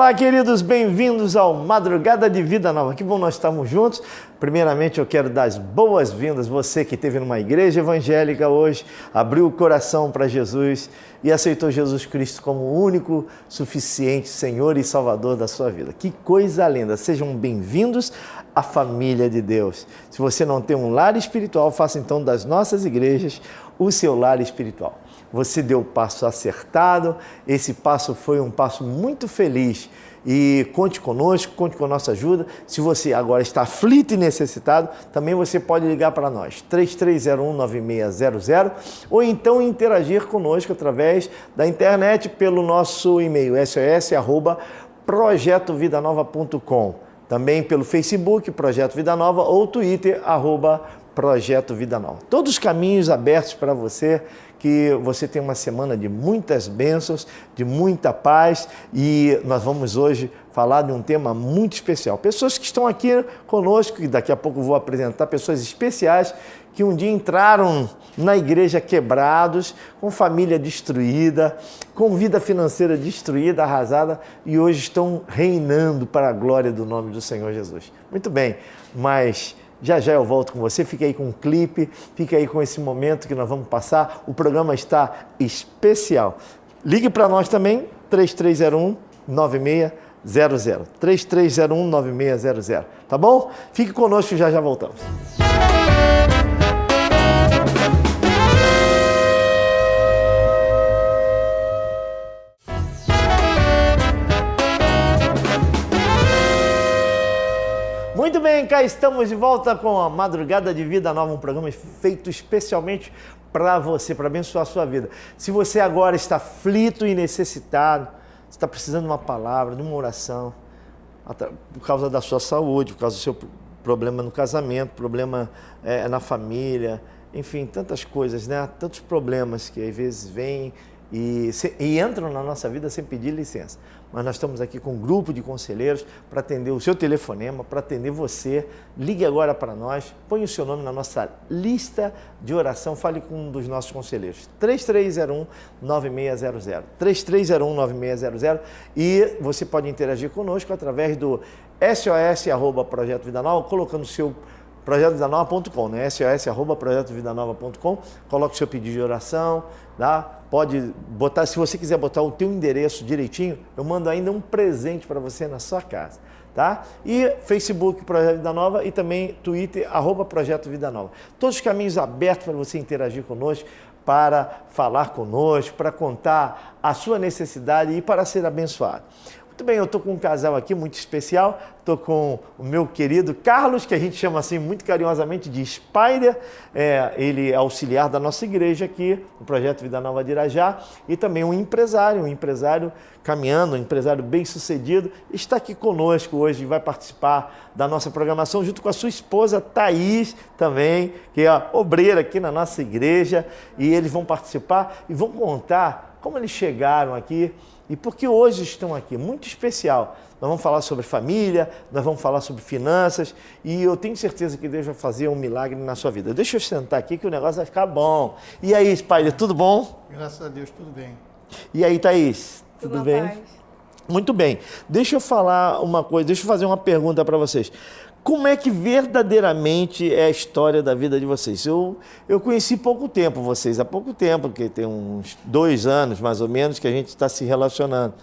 Olá, queridos, bem-vindos ao Madrugada de Vida Nova. Que bom nós estamos juntos. Primeiramente, eu quero dar as boas-vindas. Você que esteve numa igreja evangélica hoje, abriu o coração para Jesus e aceitou Jesus Cristo como o único, suficiente Senhor e Salvador da sua vida. Que coisa linda! Sejam bem-vindos à família de Deus. Se você não tem um lar espiritual, faça então das nossas igrejas o seu lar espiritual. Você deu o passo acertado, esse passo foi um passo muito feliz e conte conosco, conte com a nossa ajuda. Se você agora está aflito e necessitado, também você pode ligar para nós, 3301-9600, ou então interagir conosco através da internet pelo nosso e-mail, sos@projetovidanova.com, também pelo Facebook, Projeto Vida Nova, ou Twitter, @Projeto Vida Nova. Todos os caminhos abertos para você, que você tenha uma semana de muitas bênçãos, de muita paz, e nós vamos hoje falar de um tema muito especial. Pessoas que estão aqui conosco, e daqui a pouco eu vou apresentar pessoas especiais que um dia entraram na igreja quebrados, com família destruída, com vida financeira destruída, arrasada, e hoje estão reinando para a glória do nome do Senhor Jesus. Muito bem, mas já eu volto com você, fica aí com um clipe, fica aí com esse momento que nós vamos passar, o programa está especial. Ligue para nós também, 3301-9600, 3301-9600, tá bom? Fique conosco, já voltamos. Muito bem, cá estamos de volta com a Madrugada de Vida Nova, um programa feito especialmente para você, para abençoar a sua vida. Se você agora está aflito e necessitado, está precisando de uma palavra, de uma oração, por causa da sua saúde, por causa do seu problema no casamento, problema na família, enfim, tantas coisas, né? Tantos problemas que às vezes vêm e entram na nossa vida sem pedir licença. Mas nós estamos aqui com um grupo de conselheiros para atender o seu telefonema, para atender você. Ligue agora para nós, põe o seu nome na nossa lista de oração, fale com um dos nossos conselheiros, 3301-9600, 3301-9600, e você pode interagir conosco através do SOS@Projeto Vida Nova, colocando o seu projetovidanova.com, né? SOS@projetovidanova.com, coloque o seu pedido de oração, tá? Pode botar, se você quiser botar o teu endereço direitinho, eu mando ainda um presente para você na sua casa, tá? E Facebook, Projeto Vida Nova, e também Twitter, @Projeto Vida Nova. Todos os caminhos abertos para você interagir conosco, para falar conosco, para contar a sua necessidade e para ser abençoado. Muito bem, eu estou com um casal aqui muito especial, estou com o meu querido Carlos, que a gente chama assim muito carinhosamente de Spider, ele é auxiliar da nossa igreja aqui, no Projeto Vida Nova de Irajá, e também um empresário caminhando, um empresário bem sucedido, está aqui conosco hoje e vai participar da nossa programação, junto com a sua esposa Thaís também, que é a obreira aqui na nossa igreja, e eles vão participar e vão contar como eles chegaram aqui, e porque hoje estão aqui, muito especial. Nós vamos falar sobre família, nós vamos falar sobre finanças, e eu tenho certeza que Deus vai fazer um milagre na sua vida. Deixa eu sentar aqui que o negócio vai ficar bom. E aí, Spider, tudo bom? Graças a Deus, tudo bem. E aí, Thaís, tudo bem? Paz. Muito bem. Deixa eu falar uma coisa, deixa eu fazer uma pergunta para vocês. Como é que verdadeiramente é a história da vida de vocês? Eu conheci pouco tempo vocês, há pouco tempo, porque tem uns 2 anos mais ou menos que a gente está se relacionando.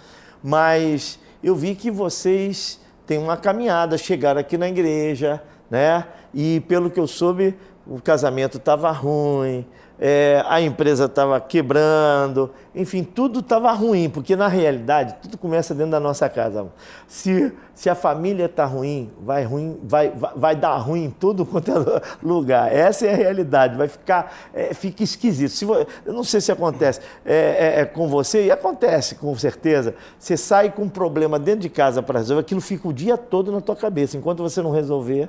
Mas eu vi que vocês têm uma caminhada, chegaram aqui na igreja, né? E pelo que eu soube, o casamento estava ruim, a empresa estava quebrando, enfim, tudo estava ruim, porque na realidade tudo começa dentro da nossa casa. Se a família está ruim, vai dar ruim em tudo quanto é lugar. Essa é a realidade, fica esquisito. Eu não sei se acontece com você, e acontece com certeza. Você sai com um problema dentro de casa para resolver, aquilo fica o dia todo na tua cabeça, enquanto você não resolver.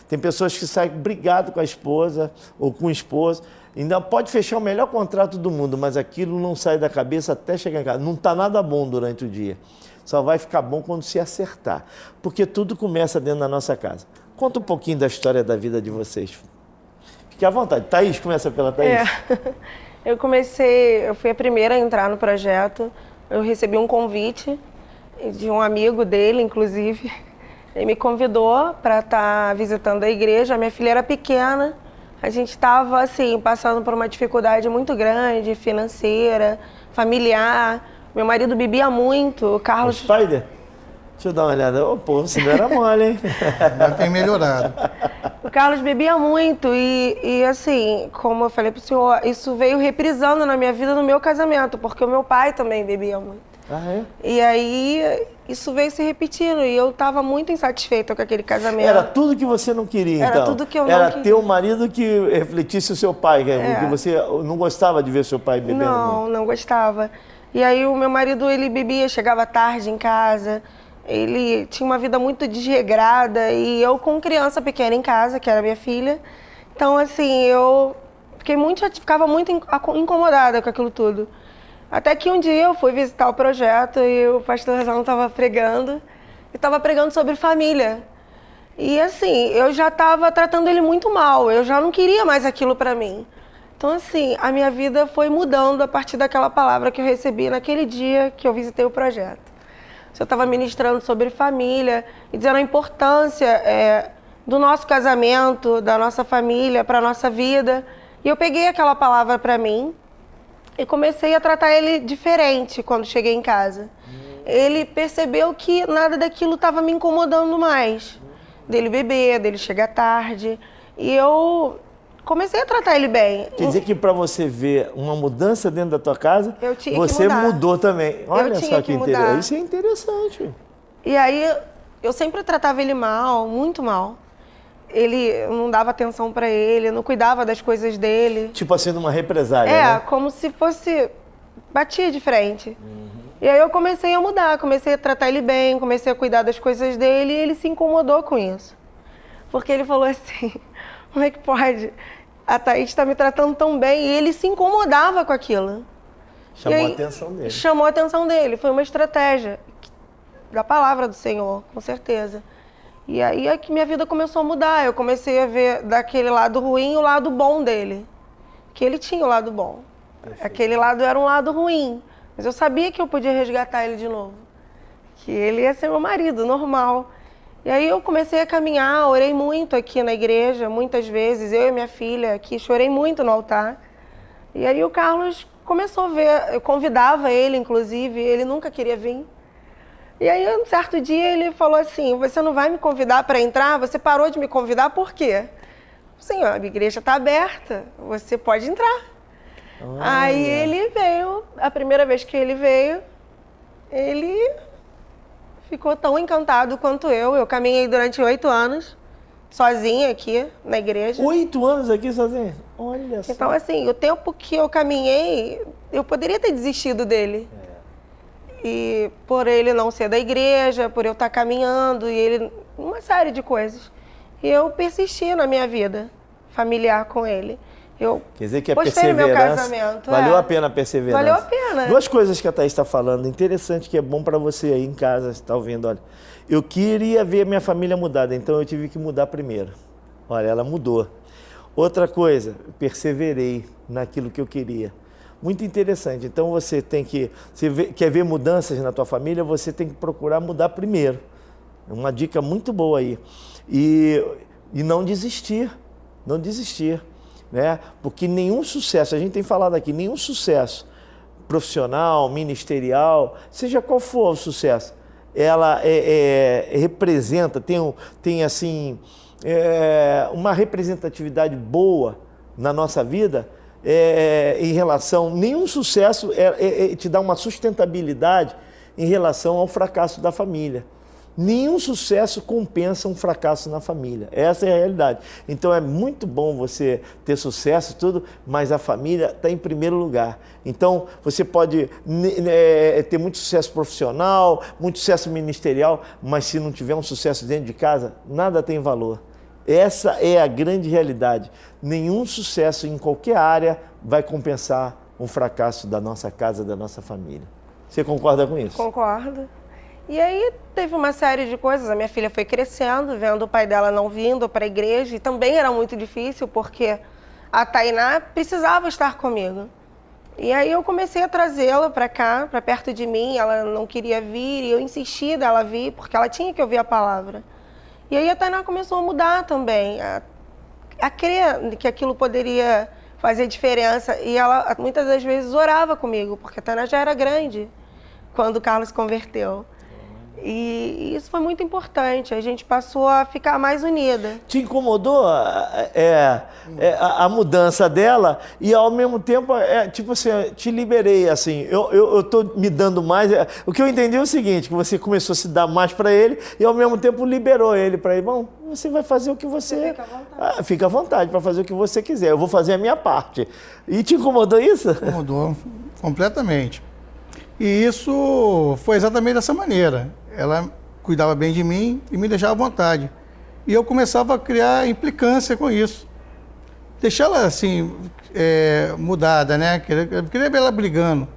Tem pessoas que saem brigado com a esposa ou com o esposo, ainda pode fechar o melhor contrato do mundo, mas aquilo não sai da cabeça até chegar em casa. Não está nada bom durante o dia. Só vai ficar bom quando se acertar, porque tudo começa dentro da nossa casa. Conta um pouquinho da história da vida de vocês. Fique à vontade. Thaís, começa pela Thaís. Eu fui a primeira a entrar no projeto, eu recebi um convite de um amigo dele, inclusive. Ele me convidou para estar visitando a igreja. A minha filha era pequena. A gente estava, assim, passando por uma dificuldade muito grande, financeira, familiar. Meu marido bebia muito, o Carlos... Spider? Deixa eu dar uma olhada. Ô, pô, você não era mole, hein? Já tem melhorado. O Carlos bebia muito e, assim, como eu falei pro senhor, isso veio reprisando na minha vida no meu casamento, porque o meu pai também bebia muito. Ah, é? E aí, isso veio se repetindo e eu estava muito insatisfeita com aquele casamento. Era tudo que você não queria, então? Era tudo que eu não Era queria. ter um marido que refletisse o seu pai, que você não gostava de ver seu pai bebendo muito. Não gostava. E aí o meu marido, ele bebia, chegava tarde em casa, ele tinha uma vida muito desregrada e eu com criança pequena em casa, que era minha filha. Então, assim, eu ficava muito incomodada com aquilo tudo. Até que um dia eu fui visitar o projeto e o pastor Rezão estava pregando, e estava pregando sobre família. E assim, eu já estava tratando ele muito mal, eu já não queria mais aquilo para mim. Então assim, a minha vida foi mudando a partir daquela palavra que eu recebi naquele dia que eu visitei o projeto. Eu estava ministrando sobre família e dizendo a importância do nosso casamento, da nossa família, para a nossa vida. E eu peguei aquela palavra para mim, e comecei a tratar ele diferente quando cheguei em casa. Ele percebeu que nada daquilo estava me incomodando mais. Dele beber, dele chegar tarde. E eu comecei a tratar ele bem. Quer dizer que para você ver uma mudança dentro da tua casa, você mudou também. Olha só que interessante. Isso é interessante. E aí eu sempre tratava ele mal, muito mal. Ele não dava atenção pra ele, não cuidava das coisas dele. Tipo assim, numa represália, né? Como se fosse... Batia de frente. E aí eu comecei a mudar, comecei a tratar ele bem, comecei a cuidar das coisas dele e ele se incomodou com isso. Porque ele falou assim, como é que pode? A Thaís está me tratando tão bem. E ele se incomodava com aquilo. Chamou a atenção dele. Chamou a atenção dele, foi uma estratégia da palavra do Senhor, com certeza. E aí é que minha vida começou a mudar. Eu comecei a ver daquele lado ruim o lado bom dele. Que ele tinha o lado bom. Perfeito. Aquele lado era um lado ruim. Mas eu sabia que eu podia resgatar ele de novo. Que ele ia ser meu marido, normal. E aí eu comecei a caminhar, orei muito aqui na igreja, muitas vezes. Eu e minha filha aqui, chorei muito no altar. E aí o Carlos começou a ver, eu convidava ele, inclusive, ele nunca queria vir. E aí, um certo dia, ele falou assim, você não vai me convidar para entrar? Você parou de me convidar, por quê? Senhor, a igreja está aberta, você pode entrar. Aí ele veio, a primeira vez que ele veio, ele ficou tão encantado quanto eu. Eu caminhei durante 8 anos, sozinha aqui na igreja. 8 anos aqui sozinha? Olha só. Então, assim, o tempo que eu caminhei, eu poderia ter desistido dele. E por ele não ser da igreja, por eu estar caminhando, e ele, uma série de coisas. E eu persisti na minha vida familiar com ele. Eu Quer dizer que a postei perseverança, meu casamento. valeu a pena a perseverança. Valeu a pena. 2 coisas que a Thaís está falando, interessante, que é bom para você aí em casa, está ouvindo, olha. Eu queria ver a minha família mudada, então eu tive que mudar primeiro. Olha, ela mudou. Outra coisa, perseverei naquilo que eu queria. Muito interessante. Então você tem que, quer ver mudanças na tua família, você tem que procurar mudar primeiro. Uma dica muito boa aí. E não desistir, não desistir, né? Porque nenhum sucesso, a gente tem falado aqui, nenhum sucesso profissional, ministerial, seja qual for o sucesso, ela representa, tem assim, uma representatividade boa na nossa vida. Em relação, nenhum sucesso te dá uma sustentabilidade em relação ao fracasso da família. Nenhum sucesso compensa um fracasso na família. Essa é a realidade. Então é muito bom você ter sucesso, tudo, mas a família está em primeiro lugar. Então você pode ter muito sucesso profissional, muito sucesso ministerial, mas se não tiver um sucesso dentro de casa, nada tem valor. Essa é a grande realidade. Nenhum sucesso em qualquer área vai compensar um fracasso da nossa casa, da nossa família. Você concorda com isso? Concordo. E aí teve uma série de coisas. A minha filha foi crescendo, vendo o pai dela não vindo para a igreja. E também era muito difícil, porque a Tainá precisava estar comigo. E aí eu comecei a trazê-la para cá, para perto de mim. Ela não queria vir e eu insisti dela vir, porque ela tinha que ouvir a palavra. E aí a Tainá começou a mudar também, a crer que aquilo poderia fazer diferença. E ela muitas das vezes orava comigo, porque a Tainá já era grande quando o Carlos se converteu. E isso foi muito importante, a gente passou a ficar mais unida. Te incomodou a mudança dela e ao mesmo tempo, tipo assim, te liberei, assim, eu tô me dando mais. O que eu entendi é o seguinte, que você começou a se dar mais para ele e ao mesmo tempo liberou ele para ir, bom, você vai fazer o que você... Fica à vontade. Fica à vontade para fazer o que você quiser, eu vou fazer a minha parte. E te incomodou isso? Mudou completamente. E isso foi exatamente dessa maneira. Ela cuidava bem de mim e me deixava à vontade. E eu começava a criar implicância com isso. Deixar ela assim, mudada, né? Queria ver ela brigando.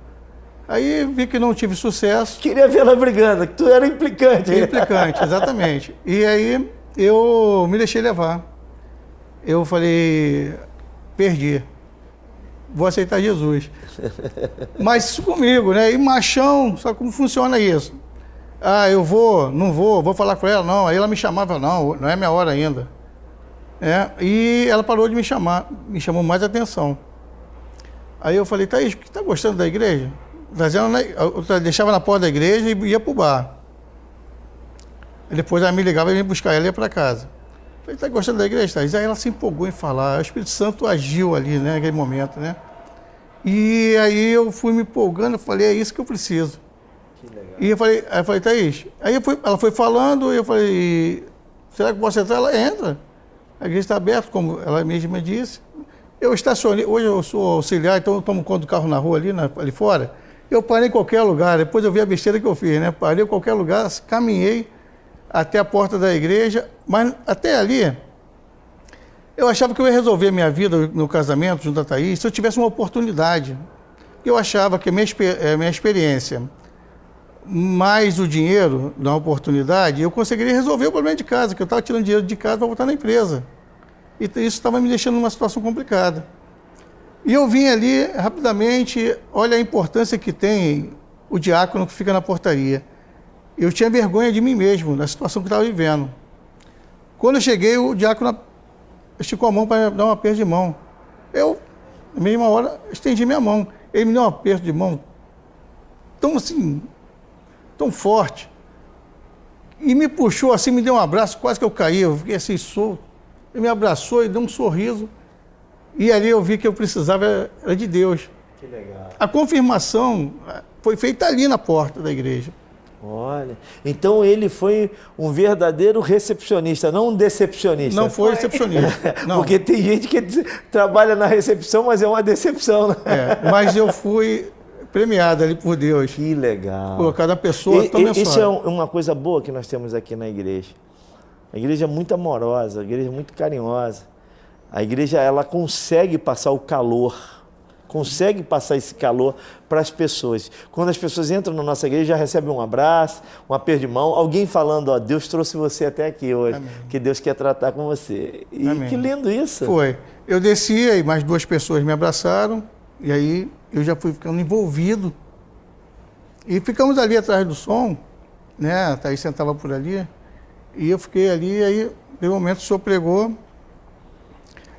Aí vi que não tive sucesso. Queria ver ela brigando, que tu era implicante. Implicante, exatamente. E aí eu me deixei levar. Eu falei, perdi. Vou aceitar Jesus. Mas isso comigo, né? E machão, sabe como funciona isso? Ah, eu não vou falar com ela, não. Aí ela me chamava, não é minha hora ainda. E ela parou de me chamar, me chamou mais atenção. Aí eu falei, Thaís, tá gostando da igreja? Eu deixava na porta da igreja e ia pro bar. E depois ela me ligava e ia buscar ela e ia para casa. Eu falei, tá gostando da igreja, Thaís? Aí ela se empolgou em falar, o Espírito Santo agiu ali, né, naquele momento, né? E aí eu fui me empolgando, eu falei, é isso que eu preciso. Que legal. E eu falei, Thaís, ela foi falando, e eu falei, será que eu posso entrar? Ela entra. A igreja está aberta, como ela mesma disse. Eu estacionei, hoje eu sou auxiliar, então eu tomo conta do carro na rua ali fora. Eu parei em qualquer lugar, depois eu vi a besteira que eu fiz, né? Parei em qualquer lugar, caminhei até a porta da igreja, mas até ali, eu achava que eu ia resolver a minha vida no casamento junto a Thaís se eu tivesse uma oportunidade. Eu achava que a minha experiência, mais o dinheiro da oportunidade, eu conseguiria resolver o problema de casa, que eu estava tirando dinheiro de casa para voltar na empresa. E isso estava me deixando numa situação complicada. E eu vim ali rapidamente, olha a importância que tem o diácono que fica na portaria. Eu tinha vergonha de mim mesmo, da situação que eu estava vivendo. Quando eu cheguei, o diácono esticou a mão para me dar um aperto de mão. Eu, na mesma hora, estendi minha mão. Ele me deu um aperto de mão tão assim, tão forte. E me puxou assim, me deu um abraço, quase que eu caí, eu fiquei assim solto. Ele me abraçou e deu um sorriso. E ali eu vi que eu precisava era de Deus. Que legal. A confirmação foi feita ali na porta da igreja. Olha, então ele foi um verdadeiro recepcionista, não um decepcionista. Não foi recepcionista. Não. Porque tem gente que trabalha na recepção, mas é uma decepção. Né? Mas eu fui premiado ali por Deus. Que legal. Colocado a pessoa tão abençoada. Isso é uma coisa boa que nós temos aqui na igreja. A igreja é muito amorosa, a igreja é muito carinhosa. A igreja, ela consegue passar o calor, consegue passar esse calor para as pessoas. Quando as pessoas entram na nossa igreja, já recebem um abraço, um aperto de mão, alguém falando, ó, Deus trouxe você até aqui hoje, amém, que Deus quer tratar com você. E amém, que lindo isso. Foi. Eu desci, aí mais 2 pessoas me abraçaram, e aí eu já fui ficando envolvido. E ficamos ali atrás do som, né, a Thaís sentava por ali, e eu fiquei ali, aí, de momento, o senhor pregou,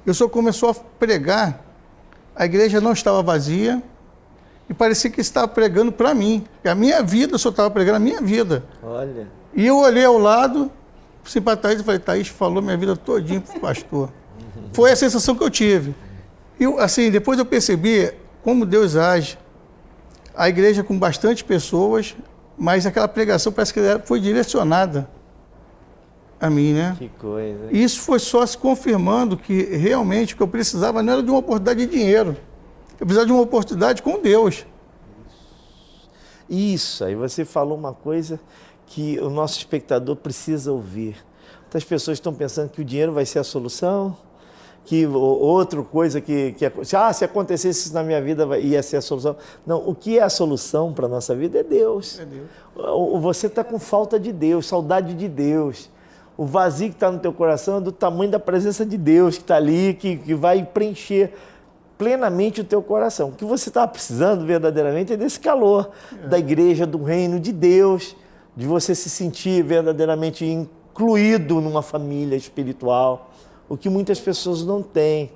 e o senhor começou a pregar, a igreja não estava vazia, e parecia que estava pregando para mim. E a minha vida, o senhor estava pregando a minha vida. Olha. E eu olhei ao lado, assim para a Thaís, e falei, Thaís falou minha vida todinha para o pastor. Foi a sensação que eu tive. E assim, depois eu percebi como Deus age. A igreja com bastante pessoas, mas aquela pregação parece que foi direcionada a mim, né? Que coisa. E isso foi só se confirmando que realmente o que eu precisava não era de uma oportunidade de dinheiro. Eu precisava de uma oportunidade com Deus. Isso, aí você falou uma coisa que o nosso espectador precisa ouvir. Muitas pessoas estão pensando que o dinheiro vai ser a solução, que outra coisa se acontecesse isso na minha vida ia ser a solução. Não, o que é a solução para a nossa vida é Deus. É Deus. Você está com falta de Deus, saudade de Deus. O vazio que está no teu coração é do tamanho da presença de Deus que está ali, que vai preencher. plenamente o teu coração. O que você está precisando verdadeiramente é desse calor da igreja, do reino de Deus, de você se sentir verdadeiramente incluído numa família espiritual, o que muitas pessoas não têm.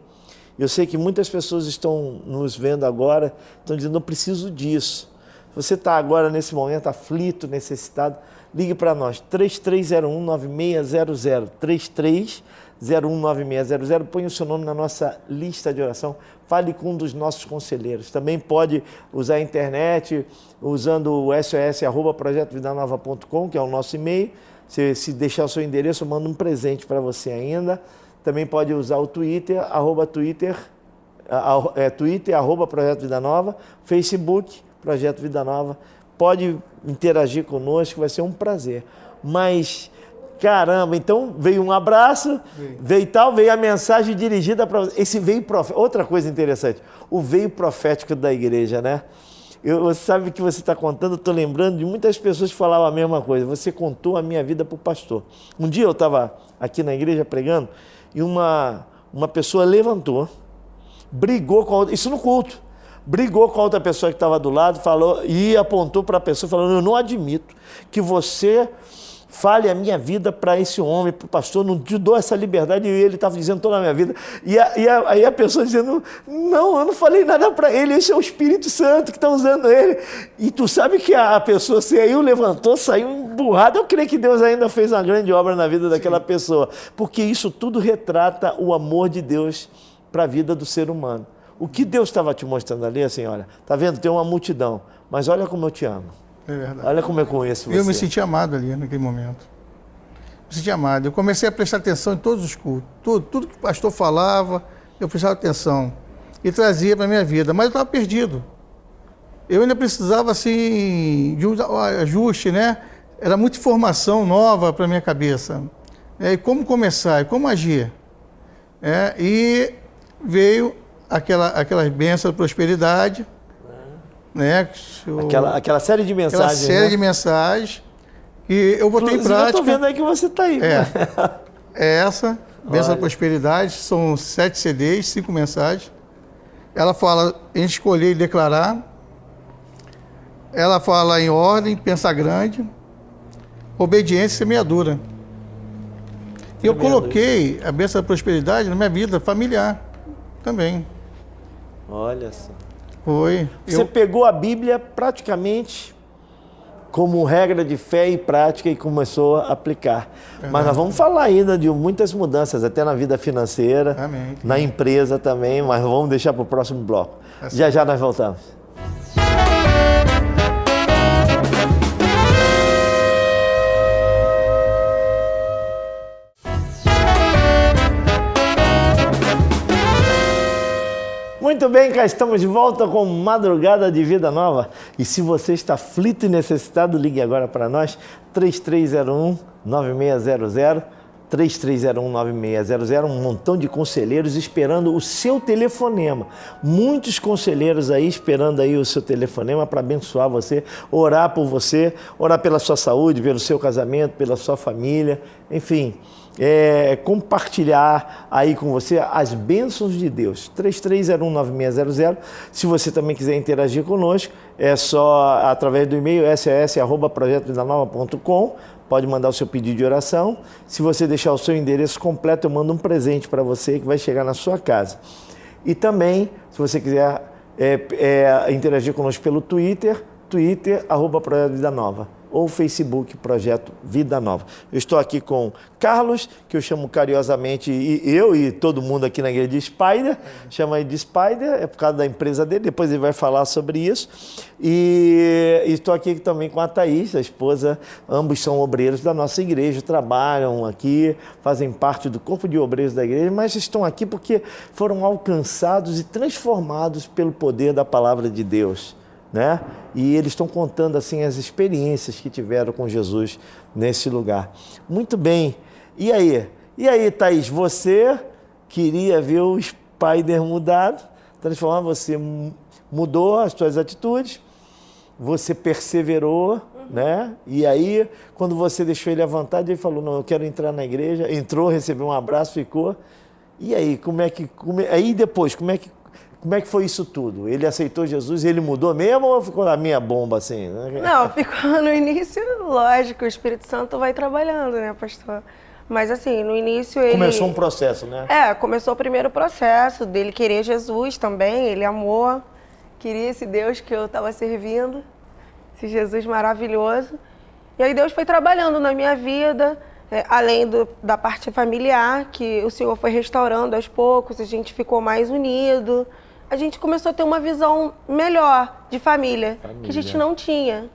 Eu sei que muitas pessoas estão nos vendo agora, estão dizendo, eu preciso disso. Você está agora, nesse momento, aflito, necessitado, ligue para nós, 3301-9600, 3301-9600, põe o seu nome na nossa lista de oração, fale com um dos nossos conselheiros. Também pode usar a internet, usando o sos@projetovidanova.com, que é o nosso e-mail. Se deixar o seu endereço, eu mando um presente para você ainda. Também pode usar o Twitter, Twitter, Projeto Vida Nova, Facebook, Projeto Vida Nova. Pode interagir conosco, vai ser um prazer. Mas, caramba, então veio um abraço, veio a mensagem dirigida para você. Esse veio profético. Outra coisa interessante, o veio profético da igreja, né? Você sabe que você está contando, estou lembrando de muitas pessoas que falavam a mesma coisa. Você contou a minha vida para o pastor. Um dia eu estava aqui na igreja pregando e uma pessoa levantou, brigou com a outra, isso no culto, brigou com a outra pessoa que estava do lado, falou e apontou para a pessoa, falando, eu não admito que você fale a minha vida para esse homem, para o pastor, não te dou essa liberdade, e ele estava dizendo toda a minha vida. Aí a pessoa dizendo, não, eu não falei nada para ele, esse é o Espírito Santo que está usando ele. E tu sabe que a pessoa saiu, levantou, saiu emburrada. Eu creio que Deus ainda fez uma grande obra na vida daquela pessoa, porque isso tudo retrata o amor de Deus para a vida do ser humano. O que Deus estava te mostrando ali, assim, olha, tá vendo, tem uma multidão, mas olha como eu te amo. É verdade. Olha como eu conheço você. Eu me senti amado ali naquele momento. Me senti amado. Eu comecei a prestar atenção em todos os cultos. Tudo que o pastor falava, eu prestava atenção. E trazia para a minha vida. Mas eu estava perdido. Eu ainda precisava, assim, de um ajuste, né? Era muita informação nova para a minha cabeça. E como começar, e como agir. E veio aquelas bênçãos de prosperidade, né? Aquela série de mensagens. Aquela série de mensagens que eu botei em prática. Eu estou vendo aí que você está aí. É essa, Bênção da Prosperidade, são 7 CDs, 5 mensagens. Ela fala em escolher e declarar. Ela fala em ordem, pensar grande, obediência e semeadura. E eu coloquei a Bênção da Prosperidade na minha vida familiar também. Olha só. Foi. Você pegou a Bíblia praticamente como regra de fé e prática e começou a aplicar. Mas nós vamos falar ainda de muitas mudanças, até na vida financeira, Amém. Na empresa também, mas vamos deixar para o próximo bloco. Já já nós voltamos. Muito bem, cá estamos de volta com Madrugada de Vida Nova. E se você está aflito e necessitado, ligue agora para nós, 3301-9600, 3301-9600, um montão de conselheiros esperando o seu telefonema. Muitos conselheiros aí esperando aí o seu telefonema para abençoar você, orar por você, orar pela sua saúde, pelo seu casamento, pela sua família, enfim. Compartilhar aí com você as bênçãos de Deus. 3301-9600. Se você também quiser interagir conosco, é só através do e-mail sos@projetovidanova.com. Pode mandar o seu pedido de oração. Se você deixar o seu endereço completo, eu mando um presente para você que vai chegar na sua casa. E também, se você quiser interagir conosco pelo Twitter, Projeto Vida Nova, ou Facebook Projeto Vida Nova. Eu estou aqui com Carlos, que eu chamo carinhosamente, e todo mundo aqui na igreja de Spider, chama ele de Spider, é por causa da empresa dele, depois ele vai falar sobre isso. E estou aqui também com a Thaís, a esposa, ambos são obreiros da nossa igreja, trabalham aqui, fazem parte do corpo de obreiros da igreja, mas estão aqui porque foram alcançados e transformados pelo poder da palavra de Deus. Né? E eles estão contando assim as experiências que tiveram com Jesus nesse lugar. Muito bem. E aí, Thaís, você queria ver o Spider mudado, transformar, você mudou as suas atitudes, você perseverou, né? E aí, quando você deixou ele à vontade, ele falou, não, eu quero entrar na igreja, entrou, recebeu um abraço, ficou. E aí, aí depois, como é que Como é que foi isso tudo? Ele aceitou Jesus, ele mudou mesmo ou ficou na minha bomba assim? Não, ficou no início, lógico, o Espírito Santo vai trabalhando, né, pastor? Mas assim, no início ele... Começou um processo, né? Começou o primeiro processo dele querer Jesus também, ele amou, queria esse Deus que eu estava servindo, esse Jesus maravilhoso. E aí Deus foi trabalhando na minha vida, além da parte familiar, que o Senhor foi restaurando aos poucos, a gente ficou mais unido. A gente começou a ter uma visão melhor de família. Que a gente não tinha,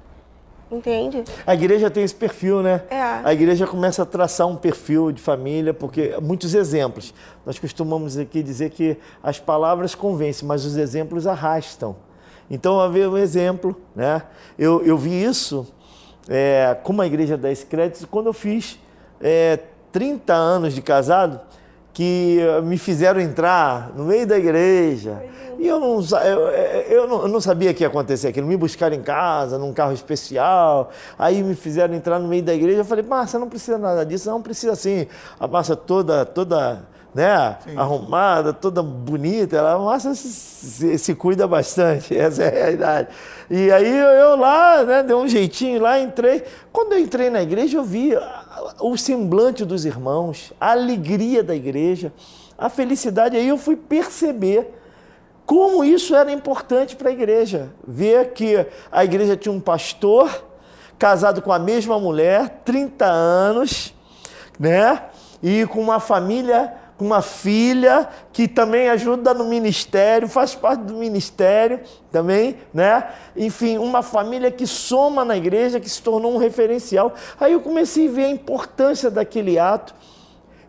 entende? A igreja tem esse perfil, né? A igreja começa a traçar um perfil de família, porque muitos exemplos. Nós costumamos aqui dizer que as palavras convencem, mas os exemplos arrastam. Então, havia um exemplo, né? Eu vi isso como a igreja dá esse crédito quando eu fiz 30 anos de casado, que me fizeram entrar no meio da igreja. E eu não sabia que ia acontecer aquilo. Me buscaram em casa, num carro especial. Aí me fizeram entrar no meio da igreja. Eu falei, Márcia, não precisa nada disso. Não precisa assim. A Márcia toda né, arrumada, toda bonita. A Márcia se cuida bastante. Essa é a realidade. E aí eu lá, né, dei um jeitinho lá, entrei. Quando eu entrei na igreja, eu vi o semblante dos irmãos, a alegria da igreja, a felicidade. Aí eu fui perceber como isso era importante para a igreja. Ver que a igreja tinha um pastor casado com a mesma mulher, 30 anos, né? E com uma família, com uma filha que também ajuda no ministério, faz parte do ministério também, né? Enfim, uma família que soma na igreja, que se tornou um referencial. Aí eu comecei a ver a importância daquele ato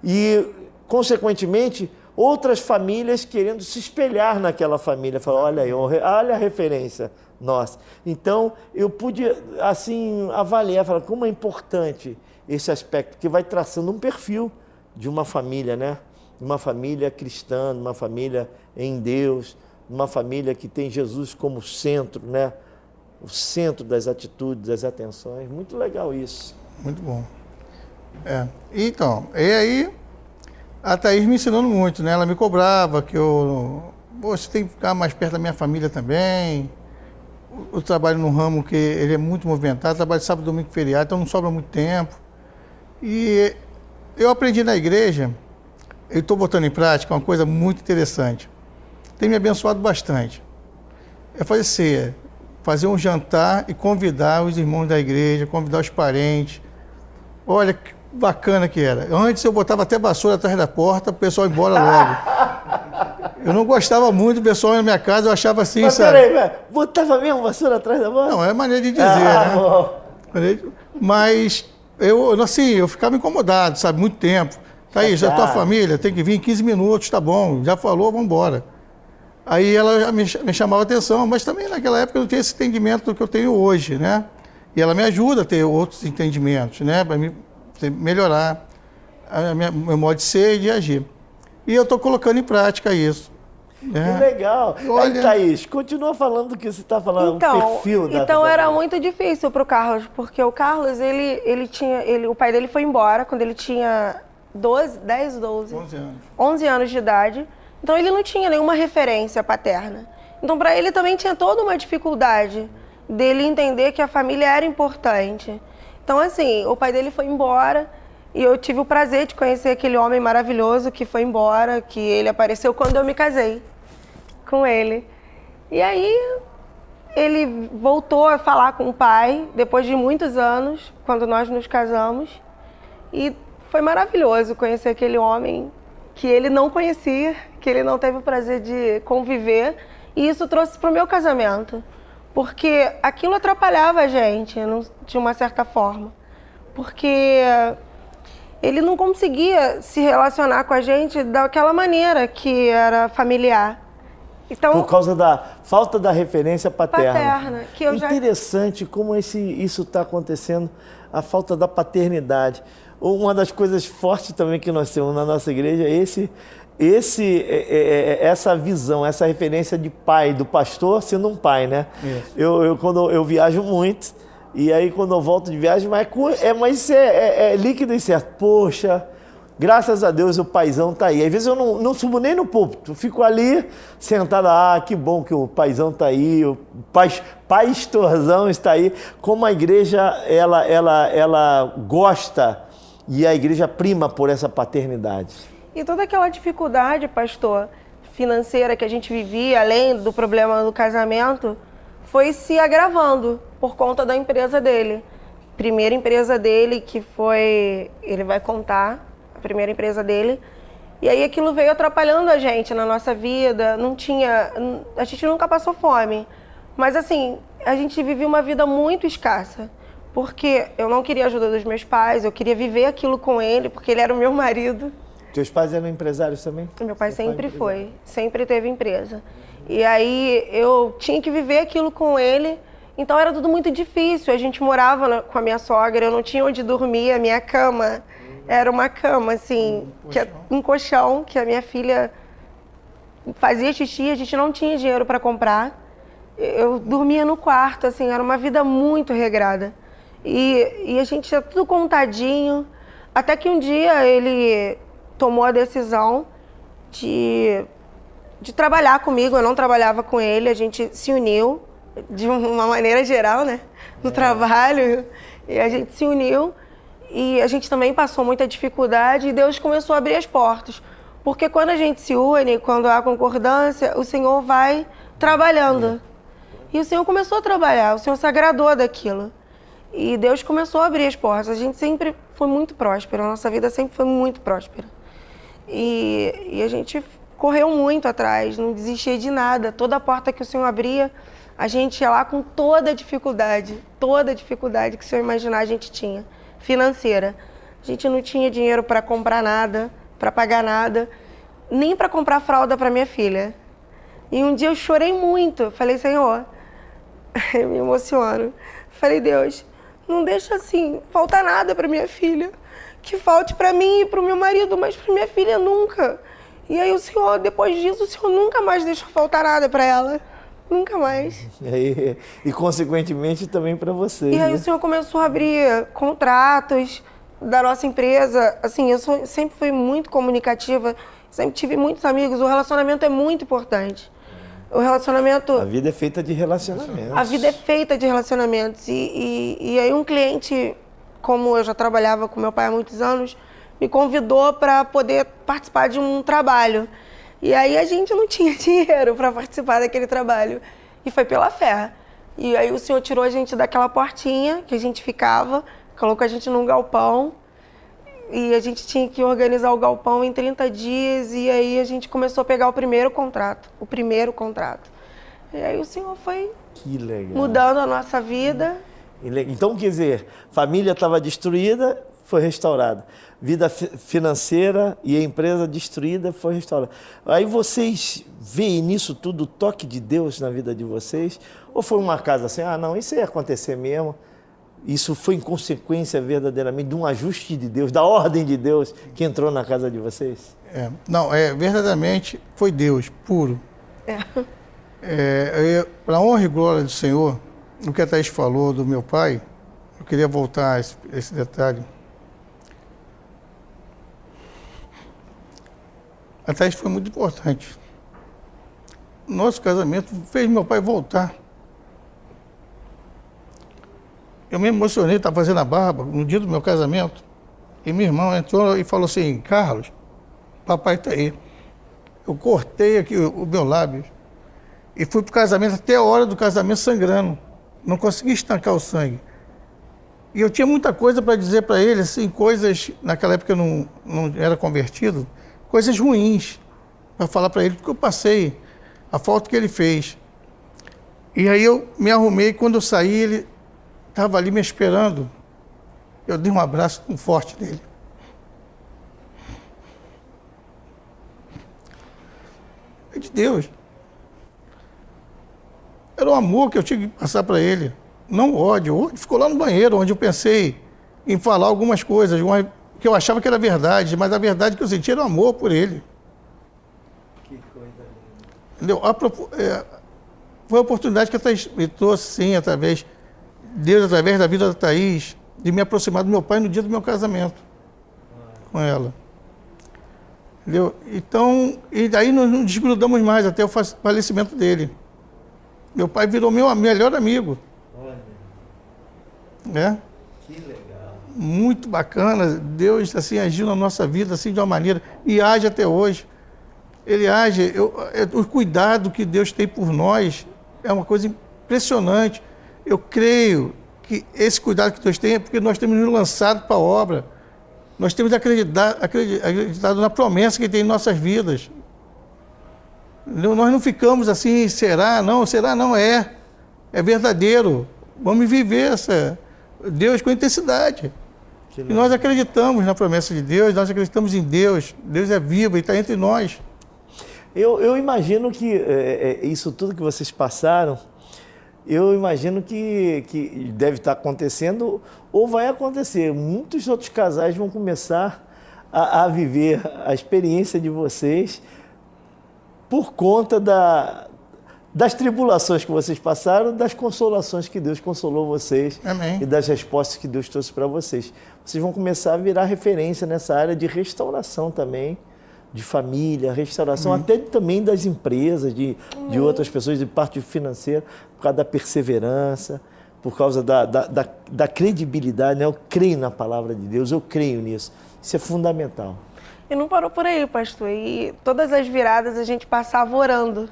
e, consequentemente, outras famílias querendo se espelhar naquela família. Falar, olha aí, olha a referência nossa. Então, eu pude, assim, avaliar, falar como é importante esse aspecto, que vai traçando um perfil de uma família, né? Uma família cristã, uma família em Deus, uma família que tem Jesus como centro, né? O centro das atitudes, das atenções. Muito legal isso. Muito bom. Então, e aí a Thaís me ensinando muito, né? Ela me cobrava que você tem que ficar mais perto da minha família também. Eu trabalho num ramo que ele é muito movimentado, trabalho sábado, domingo e feriado, então não sobra muito tempo. E eu aprendi na igreja, eu estou botando em prática uma coisa muito interessante. Tem me abençoado bastante. É fazer um jantar e convidar os irmãos da igreja, convidar os parentes. Olha que bacana que era. Antes eu botava até vassoura atrás da porta, o pessoal ia embora logo. Eu não gostava muito do pessoal na minha casa, eu achava assim, mas sabe? Peraí, botava mesmo vassoura atrás da porta? Não, é maneira de dizer, né? Bom. Mas eu ficava incomodado, sabe? Muito tempo. Thaís, a tua família tem que vir em 15 minutos, tá bom, já falou, vamos embora. Aí ela me chamava a atenção, mas também naquela época eu não tinha esse entendimento do que eu tenho hoje, né? E ela me ajuda a ter outros entendimentos, né? Para melhorar meu modo de ser e de agir. E eu estou colocando em prática isso. Que legal. Olha... Aí, Thaís, continua falando do que você está falando, então, o perfil da Então era muito difícil para o Carlos, porque o Carlos, o pai dele foi embora quando ele tinha 11 anos. 11 anos de idade. Então ele não tinha nenhuma referência paterna. Então para ele também tinha toda uma dificuldade dele entender que a família era importante. Então assim, o pai dele foi embora e eu tive o prazer de conhecer aquele homem maravilhoso que foi embora, que ele apareceu quando eu me casei com ele. E aí ele voltou a falar com o pai depois de muitos anos, quando nós nos casamos. E foi maravilhoso conhecer aquele homem que ele não conhecia, que ele não teve o prazer de conviver. E isso trouxe para o meu casamento. Porque aquilo atrapalhava a gente, de uma certa forma. Porque ele não conseguia se relacionar com a gente daquela maneira que era familiar. Então, por causa da falta da referência paterna. Que eu Interessante como isso está acontecendo, a falta da paternidade. Uma das coisas fortes também que nós temos na nossa igreja é essa visão, essa referência de pai, do pastor sendo um pai, né? Quando eu viajo muito, e aí quando eu volto de viagem, mas isso é líquido e certo. Poxa, Graças a Deus o paizão está aí. Às vezes eu não subo nem no púlpito, fico ali sentado, que bom que o paizão está aí, o pastorzão está aí. Como a igreja, ela gosta e a igreja prima por essa paternidade. E toda aquela dificuldade, pastor, financeira que a gente vivia, além do problema do casamento, foi se agravando por conta da empresa dele. Primeira empresa dele, que foi, ele vai contar, a primeira empresa dele. E aí aquilo veio atrapalhando a gente na nossa vida, a gente nunca passou fome. Mas assim, a gente vivia uma vida muito escassa, porque eu não queria a ajuda dos meus pais, eu queria viver aquilo com ele, porque ele era o meu marido. Teus pais eram empresários também? Meu pai sempre foi, sempre teve empresa. E aí eu tinha que viver aquilo com ele, então era tudo muito difícil. A gente morava com a minha sogra, eu não tinha onde dormir, a minha cama era uma cama, assim, um colchão, que a minha filha fazia xixi, a gente não tinha dinheiro para comprar. Eu dormia no quarto, assim, era uma vida muito regrada. E a gente tinha tudo contadinho, até que um dia ele tomou a decisão de trabalhar comigo. Eu não trabalhava com ele, a gente se uniu de uma maneira geral, né, no trabalho, e a gente se uniu e a gente também passou muita dificuldade e Deus começou a abrir as portas, porque quando a gente se une, quando há concordância, o Senhor vai trabalhando. E o Senhor começou a trabalhar, o Senhor se agradou daquilo. E Deus começou a abrir as portas. A gente sempre foi muito próspera, a nossa vida sempre foi muito próspera. E a gente correu muito atrás, não desistia de nada. Toda porta que o Senhor abria, a gente ia lá com toda a dificuldade que o Senhor imaginar a gente tinha, financeira. A gente não tinha dinheiro para comprar nada, para pagar nada, nem para comprar fralda para minha filha. E um dia eu chorei muito, falei, Senhor, eu me emociono. Falei, Deus, não deixa assim, faltar nada para minha filha. Que falte para mim e para o meu marido, mas para minha filha nunca. E aí o Senhor, depois disso, o Senhor nunca mais deixou faltar nada para ela. Nunca mais. E consequentemente também para você. E aí o Senhor começou a abrir contratos da nossa empresa. Assim, eu sempre fui muito comunicativa, sempre tive muitos amigos. O relacionamento é muito importante. O relacionamento... A vida é feita de relacionamentos. A vida é feita de relacionamentos. E aí um cliente, como eu já trabalhava com meu pai há muitos anos, me convidou para poder participar de um trabalho. E aí a gente não tinha dinheiro para participar daquele trabalho. E foi pela fé. E aí o Senhor tirou a gente daquela portinha que a gente ficava, colocou a gente num galpão. E a gente tinha que organizar o galpão em 30 dias. E aí a gente começou a pegar o primeiro contrato. E aí o Senhor foi mudando a nossa vida. Então, quer dizer, família estava destruída, foi restaurada. Vida financeira e a empresa destruída foi restaurada. Aí vocês veem nisso tudo o toque de Deus na vida de vocês? Ou foi uma casa assim, não, isso ia acontecer mesmo? Isso foi em consequência verdadeiramente de um ajuste de Deus, da ordem de Deus que entrou na casa de vocês? Verdadeiramente foi Deus, puro. Para a honra e glória do Senhor, o que a Thaís falou do meu pai, eu queria voltar a esse detalhe. A Thaís foi muito importante. Nosso casamento fez meu pai voltar. Eu me emocionei, estava fazendo a barba no dia do meu casamento, e meu irmão entrou e falou assim, Carlos, papai está aí. Eu cortei aqui o meu lábio e fui para o casamento, até a hora do casamento sangrando. Não consegui estancar o sangue. E eu tinha muita coisa para dizer para ele, assim, coisas, naquela época eu não era convertido, coisas ruins para falar para ele, porque eu passei a falta que ele fez. E aí eu me arrumei, quando eu saí, ele estava ali me esperando. Eu dei um abraço tão forte nele. É de Deus. Era o amor que eu tinha que passar para ele, não ódio. O ódio ficou lá no banheiro, onde eu pensei em falar algumas coisas, que eu achava que era verdade, mas a verdade que eu sentia era o amor por ele. Que coisa linda. Entendeu? Foi a oportunidade que a Thaís me trouxe, sim, Deus, através da vida da Thaís, de me aproximar do meu pai no dia do meu casamento com ela. Entendeu? Então, e daí nós não desgrudamos mais até o falecimento dele. Meu pai virou meu melhor amigo. Olha, Né? que legal. Muito bacana. Deus assim agiu na nossa vida assim de uma maneira e age até hoje. Ele age, o cuidado que Deus tem por nós é uma coisa impressionante. Eu creio que esse cuidado que Deus tem é porque nós temos nos lançado para a obra. Nós temos acreditado na promessa que Ele tem em nossas vidas. Nós não ficamos assim, será não, é verdadeiro. Vamos viver Deus com intensidade. E nós acreditamos na promessa de Deus, nós acreditamos em Deus. Deus é vivo e está entre nós. Eu imagino que isso tudo que vocês passaram, eu imagino que deve estar acontecendo ou vai acontecer. Muitos outros casais vão começar a viver a experiência de vocês por conta das tribulações que vocês passaram, das consolações que Deus consolou vocês. Amém. E das respostas que Deus trouxe para vocês. Vocês vão começar a virar referência nessa área de restauração também, de família, restauração até também das empresas, de outras pessoas, de parte financeira, por causa da perseverança, por causa da credibilidade, né? Eu creio na palavra de Deus, eu creio nisso. Isso é fundamental. E não parou por aí, pastor. E todas as viradas a gente passava orando.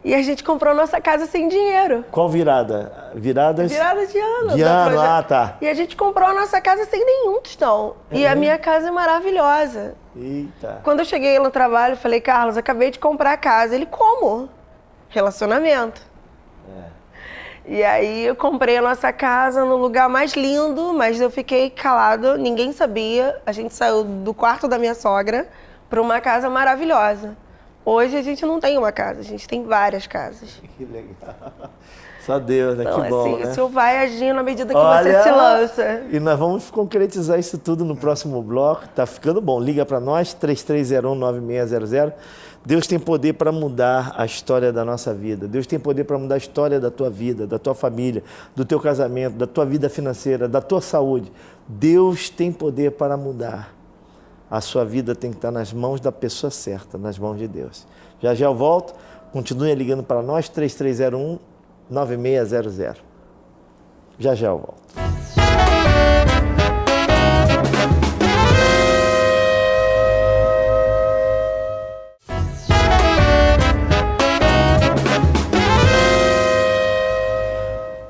E a gente comprou nossa casa sem dinheiro. Qual virada? Viradas? Virada de ano. De ano, tá. E a gente comprou a nossa casa sem nenhum tostão. E a minha casa é maravilhosa. Eita. Quando eu cheguei no trabalho, eu falei, Carlos, acabei de comprar a casa. Ele, como? Relacionamento. E aí eu comprei a nossa casa no lugar mais lindo, mas eu fiquei calado, ninguém sabia. A gente saiu do quarto da minha sogra para uma casa maravilhosa. Hoje a gente não tem uma casa, a gente tem várias casas. Que legal. Só Deus, né? Então, que bom, assim, né? o Senhor vai agindo à medida que você se lança. E nós vamos concretizar isso tudo no próximo bloco. Tá ficando bom. Liga para nós, 3301-9600. Deus tem poder para mudar a história da nossa vida. Deus tem poder para mudar a história da tua vida, da tua família, do teu casamento, da tua vida financeira, da tua saúde. Deus tem poder para mudar. A sua vida tem que estar nas mãos da pessoa certa, nas mãos de Deus. Já eu volto. Continue ligando para nós, 3301-9600. Já eu volto.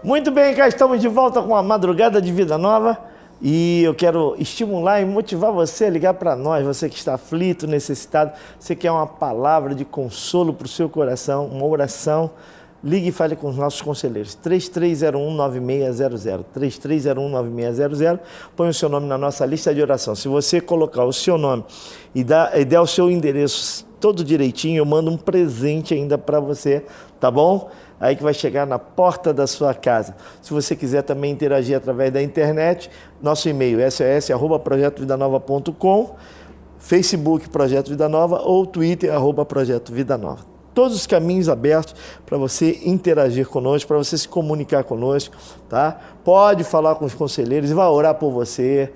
Muito bem, cá estamos de volta com a Madrugada de Vida Nova. E eu quero estimular e motivar você a ligar para nós, você que está aflito, necessitado, você quer uma palavra de consolo para o seu coração, uma oração, ligue e fale com os nossos conselheiros, 3301-9600, 3301-9600, põe o seu nome na nossa lista de oração. Se você colocar o seu nome e der o seu endereço todo direitinho, eu mando um presente ainda para você, tá bom? Aí que vai chegar na porta da sua casa. Se você quiser também interagir através da internet, nosso e-mail é sos@projetovidanova.com, Facebook Projeto Vida Nova ou Twitter @Projeto Vida Nova. Todos os caminhos abertos para você interagir conosco, para você se comunicar conosco, tá? Pode falar com os conselheiros e vai orar por você.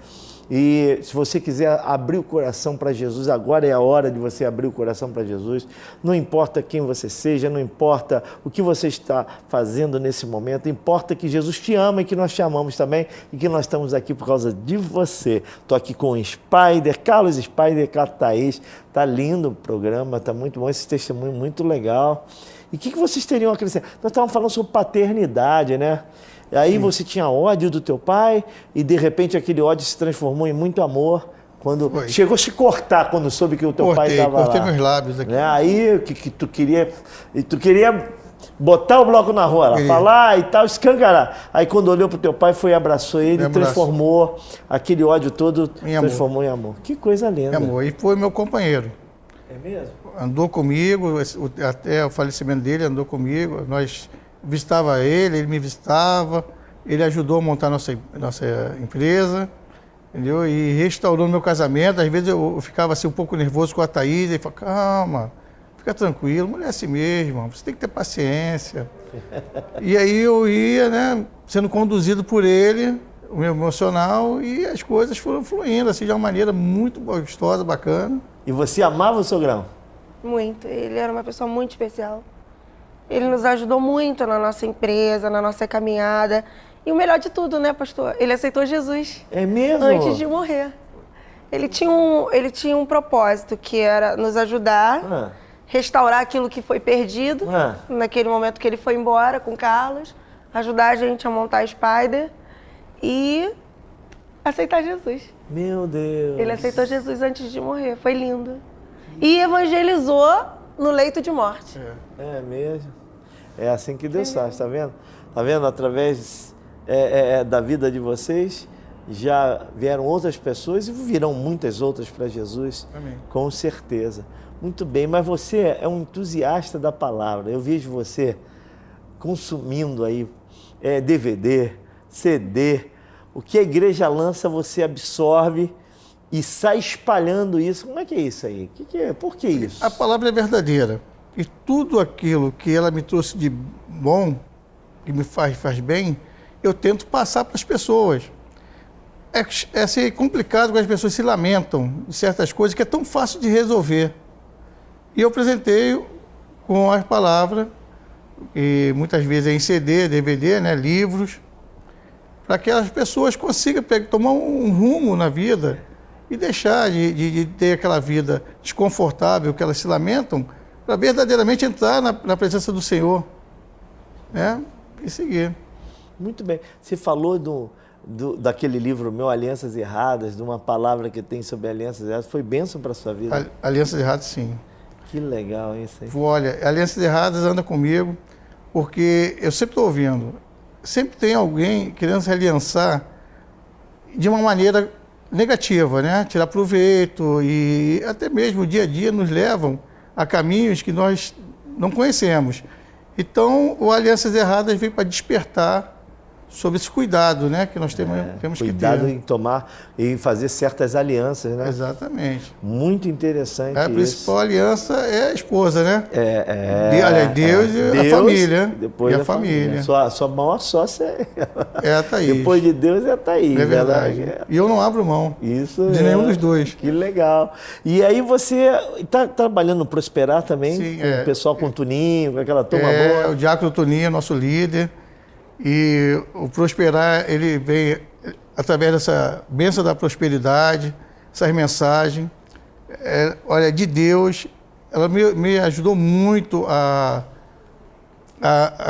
E se você quiser abrir o coração para Jesus, agora é a hora de você abrir o coração para Jesus. Não importa quem você seja, não importa o que você está fazendo nesse momento, importa que Jesus te ama e que nós te amamos também e que nós estamos aqui por causa de você. Estou aqui com o Spider, Carlos Spider, Thaís. Está lindo o programa, está muito bom, esse testemunho muito legal. E o que vocês teriam a acrescentar? Nós estávamos falando sobre paternidade, né? E aí você tinha ódio do teu pai e de repente aquele ódio se transformou em muito amor. Quando chegou a se cortar quando soube que o teu pai estava lá. Cortei meus lábios aqui. Né? Aí que tu queria botar o bloco na rua, falar e tal, escancarar. Aí quando olhou pro teu pai, foi e abraçou ele, transformou aquele ódio todo, transformou em amor. Que coisa linda. Amor, e foi meu companheiro. É mesmo? Andou comigo, até o falecimento dele andou comigo, nós visitava ele me visitava, ele ajudou a montar nossa empresa, entendeu? E restaurou meu casamento. Às vezes eu ficava assim um pouco nervoso com a Thaís, ele falava, calma, fica tranquilo, mulher é assim mesmo, você tem que ter paciência. E aí eu ia, né, sendo conduzido por ele, o meu emocional, e as coisas foram fluindo assim de uma maneira muito gostosa, bacana. E você amava o sogrão? Muito. Ele era uma pessoa muito especial. Ele nos ajudou muito na nossa empresa, na nossa caminhada. E o melhor de tudo, né, pastor? Ele aceitou Jesus. É mesmo? Antes de morrer. Ele tinha um propósito, que era nos ajudar, restaurar aquilo que foi perdido, naquele momento que ele foi embora com o Carlos, ajudar a gente a montar a Spider e aceitar Jesus. Meu Deus. Ele aceitou Jesus antes de morrer, foi lindo. E evangelizou no leito de morte. É mesmo. É assim que Deus faz, tá vendo? Tá vendo? Através da vida de vocês, já vieram outras pessoas e virão muitas outras para Jesus. Amém. Com certeza. Muito bem, mas você é um entusiasta da palavra. Eu vejo você consumindo aí DVD, CD. O que a igreja lança, você absorve e sai espalhando isso. Como é que é isso aí? Por que isso? A palavra é verdadeira. E tudo aquilo que ela me trouxe de bom, que me faz bem, eu tento passar para as pessoas. É ser complicado quando as pessoas se lamentam de certas coisas que é tão fácil de resolver. E eu apresentei com as palavras, e muitas vezes é em CD, DVD, né, livros, para que as pessoas consigam tomar um rumo na vida e deixar de ter aquela vida desconfortável que elas se lamentam, para verdadeiramente entrar na presença do Senhor, né, e seguir. Muito bem. Você falou daquele livro meu, Alianças Erradas, de uma palavra que tem sobre alianças erradas. Foi bênção para a sua vida? Alianças Erradas, sim. Que legal isso aí. Olha, Alianças Erradas anda comigo, porque eu sempre estou ouvindo. Sempre tem alguém querendo se aliançar de uma maneira negativa, né? Tirar proveito e até mesmo o dia a dia nos levam a caminhos que nós não conhecemos. Então, o Alianças Erradas veio para despertar sobre esse cuidado, né, que nós temos que ter. Cuidado em tomar e fazer certas alianças, né? Exatamente. Muito interessante A isso. principal aliança é a esposa, né? Deus e Deus, a família. Depois e a família. Sua maior sócia é a Thaís. Depois de Deus é a Thaís. É verdade. E eu não abro mão de nenhum dos dois. Que legal. E aí você está trabalhando no Prosperar também? Sim, com o pessoal com o Tuninho, com aquela turma boa? O Diácono Tuninho é nosso líder. E o Prosperar, ele vem através dessa bênção da prosperidade, essas mensagens. Olha, de Deus, ela me ajudou muito a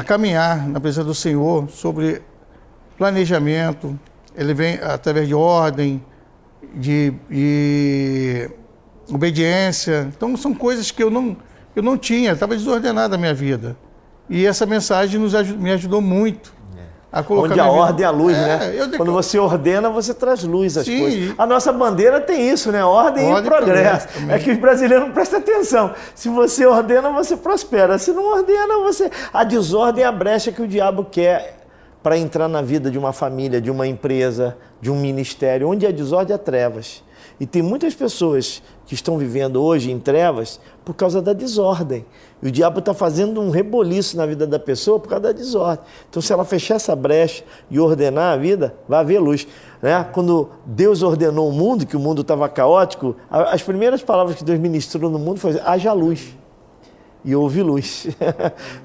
caminhar na presença do Senhor sobre planejamento. Ele vem através de ordem, de obediência. Então, são coisas que eu não tinha, estava desordenada a minha vida. E essa mensagem me ajudou muito. Onde a ordem é a luz, né? Quando você ordena, você traz luz às coisas. A nossa bandeira tem isso, né? Ordem e progresso. É que os brasileiros não prestam atenção. Se você ordena, você prospera. Se não ordena, a desordem é a brecha que o diabo quer para entrar na vida de uma família, de uma empresa, de um ministério. Onde há desordem, há trevas. E tem muitas pessoas que estão vivendo hoje em trevas por causa da desordem. E o diabo está fazendo um reboliço na vida da pessoa por causa da desordem. Então, se ela fechar essa brecha e ordenar a vida, vai haver luz. Né? Quando Deus ordenou o mundo, que o mundo estava caótico, as primeiras palavras que Deus ministrou no mundo foi: haja luz. E houve luz.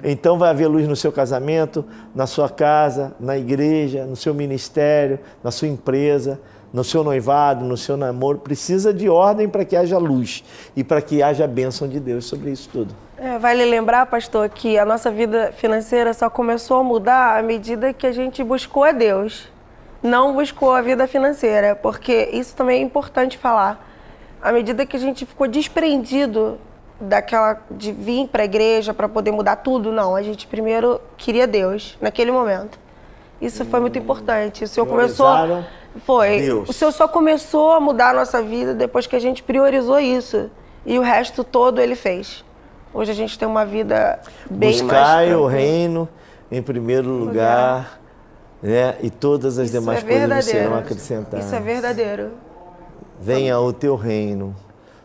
Então vai haver luz no seu casamento, na sua casa, na igreja, no seu ministério, na sua empresa, no seu noivado, no seu namoro. Precisa de ordem para que haja luz e para que haja a bênção de Deus sobre isso tudo. Vale lembrar, pastor, que a nossa vida financeira só começou a mudar à medida que a gente buscou a Deus, não buscou a vida financeira, porque isso também é importante falar. À medida que a gente ficou desprendido de vir para a igreja para poder mudar tudo, não. A gente primeiro queria Deus naquele momento. Isso foi muito importante. O Senhor começou... Deus. O Senhor só começou a mudar a nossa vida depois que a gente priorizou isso. E o resto todo Ele fez. Hoje a gente tem uma vida bem mais... Buscai o reino em primeiro lugar, né? E todas as demais coisas serão acrescentadas. Isso é verdadeiro. Venha o teu reino,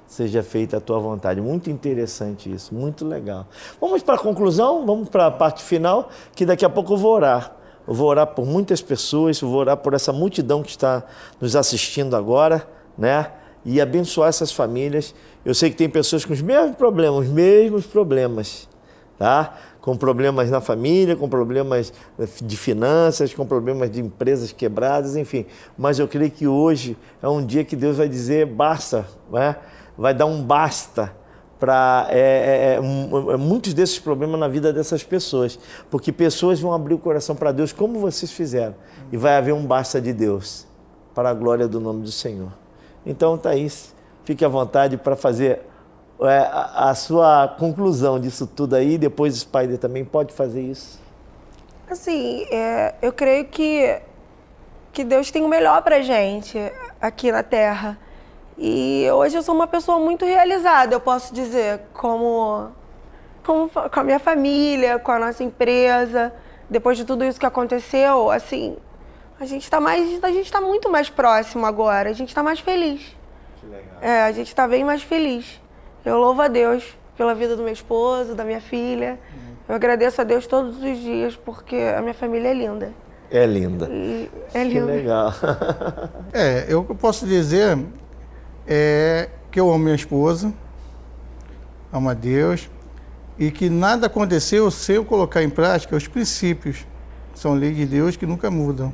seja feita a tua vontade. Muito interessante isso, muito legal. Vamos para a conclusão, vamos para a parte final, que daqui a pouco eu vou orar. Eu vou orar por muitas pessoas, eu vou orar por essa multidão que está nos assistindo agora, né? e abençoar essas famílias. Eu sei que tem pessoas com os mesmos problemas, tá? Com problemas na família, com problemas de finanças, com problemas de empresas quebradas, enfim. Mas eu creio que hoje é um dia que Deus vai dizer basta, né? Vai dar um basta para muitos desses problemas na vida dessas pessoas, porque pessoas vão abrir o coração para Deus como vocês fizeram, e vai haver um basta de Deus, para a glória do nome do Senhor. Então, Thaís, fique à vontade para fazer a sua conclusão disso tudo aí, depois o Spider também pode fazer isso. Assim, eu creio que Deus tem o melhor pra gente aqui na Terra. E hoje eu sou uma pessoa muito realizada, eu posso dizer, com a minha família, com a nossa empresa. Depois de tudo isso que aconteceu, assim, a gente tá muito mais próximo agora, a gente tá mais feliz. Que legal. A gente tá bem mais feliz. Eu louvo a Deus pela vida do meu esposo, da minha filha. Eu agradeço a Deus todos os dias, porque a minha família é linda. É linda. É linda. Que legal. Eu posso dizer que eu amo minha esposa, amo a Deus, e que nada aconteceu sem eu colocar em prática os princípios. São leis de Deus que nunca mudam.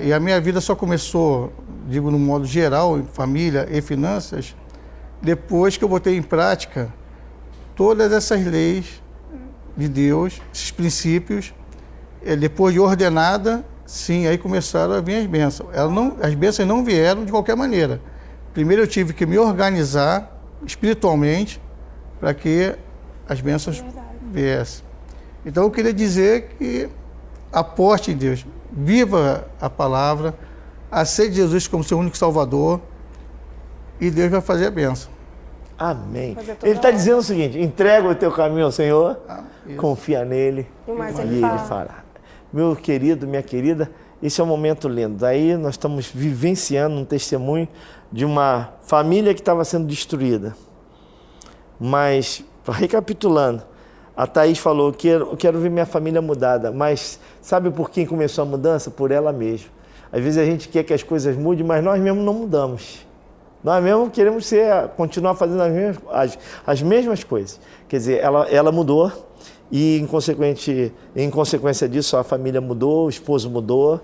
E a minha vida só começou, digo no modo geral, em família e finanças, depois que eu botei em prática todas essas leis de Deus, esses princípios, depois de ordenada, sim, aí começaram a vir as bênçãos. As bênçãos não vieram de qualquer maneira. Primeiro eu tive que me organizar espiritualmente para que as bênçãos viessem. Então eu queria dizer que aposte em Deus, viva a palavra, aceite Jesus como seu único Salvador e Deus vai fazer a bênção. Amém. Ele está dizendo o seguinte: entrega o teu caminho ao Senhor, Isso. confia nele Mas e ele ele fará. Meu querido, minha querida, esse é um momento lindo. Daí nós estamos vivenciando um testemunho de uma família que estava sendo destruída. Mas, recapitulando, a Thaís falou que eu quero ver minha família mudada. Mas sabe por quem começou a mudança? Por ela mesma. Às vezes a gente quer que as coisas mudem, mas nós mesmos não mudamos. Nós mesmos queremos continuar fazendo as mesmas coisas. Quer dizer, ela mudou e, em consequência disso, a família mudou, o esposo mudou,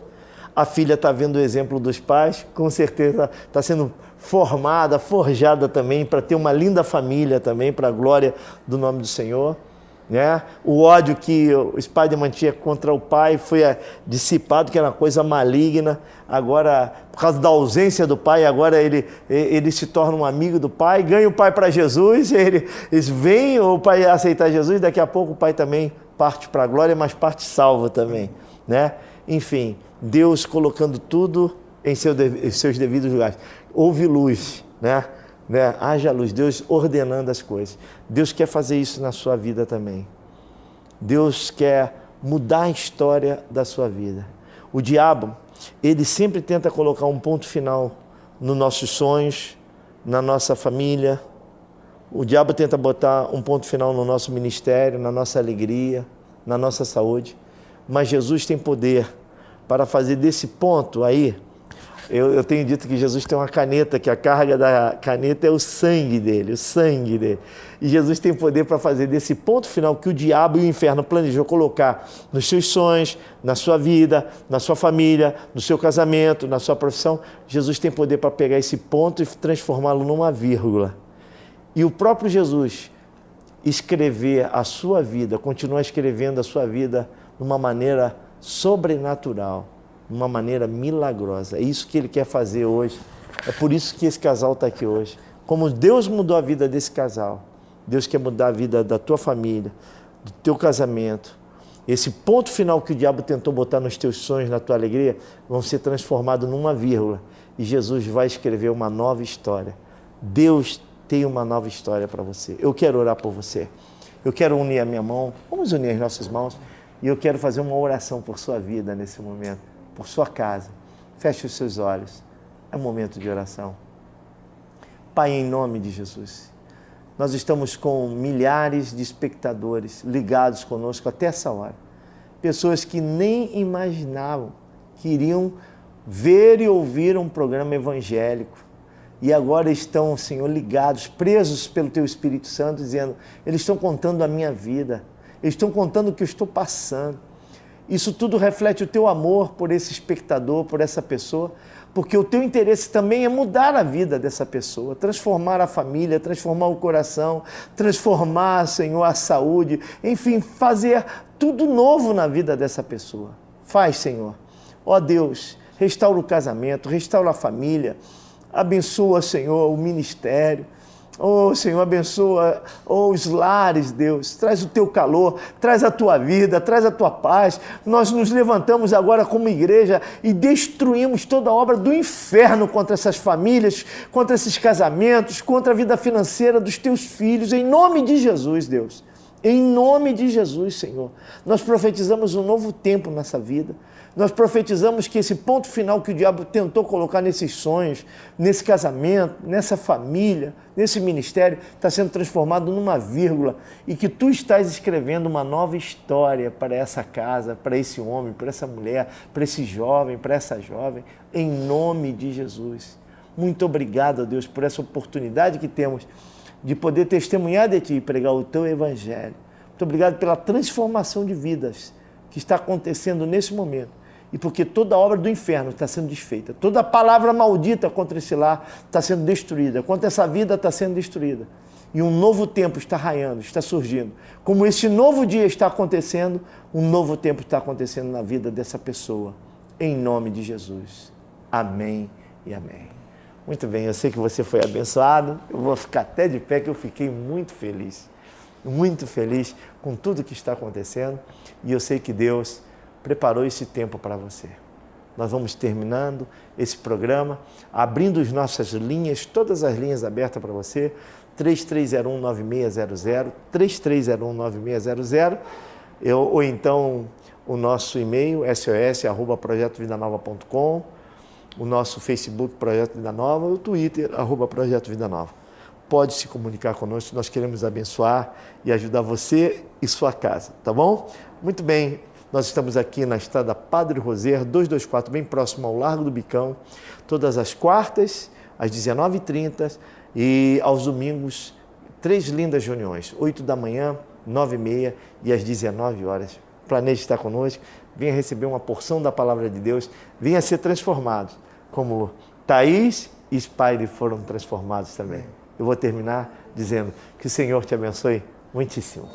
a filha está vendo o exemplo dos pais, com certeza está sendo formada, forjada também para ter uma linda família também, para a glória do nome do Senhor. Né? O ódio que o Spider-Man tinha contra o pai foi dissipado, que era uma coisa maligna. Agora, por causa da ausência do pai, agora ele se torna um amigo do pai, ganha o pai para Jesus, eles veem o pai aceitar Jesus, daqui a pouco o pai também parte para a glória, mas parte salvo também. Né? Enfim, Deus colocando tudo em seus devidos lugares. Houve luz, né? Haja luz, Deus ordenando as coisas. Deus quer fazer isso na sua vida também. Deus quer mudar a história da sua vida. O diabo, ele sempre tenta colocar um ponto final nos nossos sonhos, na nossa família. O diabo tenta botar um ponto final no nosso ministério, na nossa alegria, na nossa saúde. Mas Jesus tem poder para fazer desse ponto aí. Eu tenho dito que Jesus tem uma caneta, que a carga da caneta é o sangue dele, E Jesus tem poder para fazer desse ponto final que o diabo e o inferno planejou colocar nos seus sonhos, na sua vida, na sua família, no seu casamento, na sua profissão. Jesus tem poder para pegar esse ponto e transformá-lo numa vírgula. E o próprio Jesus escrever a sua vida, continuar escrevendo a sua vida de uma maneira sobrenatural, de uma maneira milagrosa. É isso que ele quer fazer hoje. É por isso que esse casal está aqui hoje. Como Deus mudou a vida desse casal, Deus quer mudar a vida da tua família, do teu casamento. Esse ponto final que o diabo tentou botar nos teus sonhos, na tua alegria, vão ser transformados numa vírgula. E Jesus vai escrever uma nova história. Deus tem uma nova história para você. Eu quero orar por você. Eu quero unir a minha mão. Vamos unir as nossas mãos. E eu quero fazer uma oração por sua vida nesse momento, por sua casa. Feche os seus olhos. É um momento de oração. Pai, em nome de Jesus, nós estamos com milhares de espectadores ligados conosco até essa hora. Pessoas que nem imaginavam que iriam ver e ouvir um programa evangélico. e agora estão, Senhor, ligados, presos pelo Teu Espírito Santo, dizendo, eles estão contando a minha vida, eles estão contando o que eu estou passando. Isso tudo reflete o Teu amor por esse espectador, por essa pessoa, porque o Teu interesse também é mudar a vida dessa pessoa, transformar a família, transformar o coração, transformar, Senhor, a saúde, enfim, fazer tudo novo na vida dessa pessoa. Faz, Senhor. Ó Deus, restaura o casamento, restaura a família, abençoa, Senhor, o ministério. Oh, Senhor, abençoa os lares, Deus. Traz o Teu calor, traz a Tua vida, traz a Tua paz. Nós nos levantamos agora como igreja e destruímos toda a obra do inferno contra essas famílias, contra esses casamentos, contra a vida financeira dos Teus filhos, em nome de Jesus, Deus. Em nome de Jesus, Senhor. Nós profetizamos um novo tempo nessa vida. Nós profetizamos que esse ponto final que o diabo tentou colocar nesses sonhos, nesse casamento, nessa família, nesse ministério, está sendo transformado numa vírgula e que Tu estás escrevendo uma nova história para essa casa, para esse homem, para essa mulher, para esse jovem, para essa jovem, em nome de Jesus. Muito obrigado, Deus, por essa oportunidade que temos de poder testemunhar de Ti e pregar o Teu Evangelho. Muito obrigado pela transformação de vidas que está acontecendo nesse momento. E porque toda a obra do inferno está sendo desfeita. Toda palavra maldita contra esse lar está sendo destruída. Contra essa vida está sendo destruída. E um novo tempo está raiando, está surgindo. Como esse novo dia está acontecendo, um novo tempo está acontecendo na vida dessa pessoa. Em nome de Jesus. Amém e amém. Muito bem, eu sei que você foi abençoado. Eu vou ficar até de pé, que eu fiquei muito feliz com tudo que está acontecendo. E eu sei que Deus preparou esse tempo para você. Nós vamos terminando esse programa, abrindo as nossas linhas, todas as linhas abertas para você, 3301-9600, 3301-9600, ou então o nosso e-mail, sos@projetovidanova.com, o nosso Facebook, Projeto Vida Nova, o Twitter, @Projeto Vida Nova. Pode se comunicar conosco, nós queremos abençoar e ajudar você e sua casa, tá bom? Muito bem. Nós estamos aqui na estrada Padre Roser, 224, bem próximo ao Largo do Bicão, todas as quartas, às 19h30 e aos domingos, 3 lindas reuniões, 8 da manhã, 9h30 e às 19 horas. Planeje estar conosco, venha receber uma porção da Palavra de Deus, venha ser transformado, como Thaís e Spire foram transformados também. Eu vou terminar dizendo que o Senhor te abençoe muitíssimo.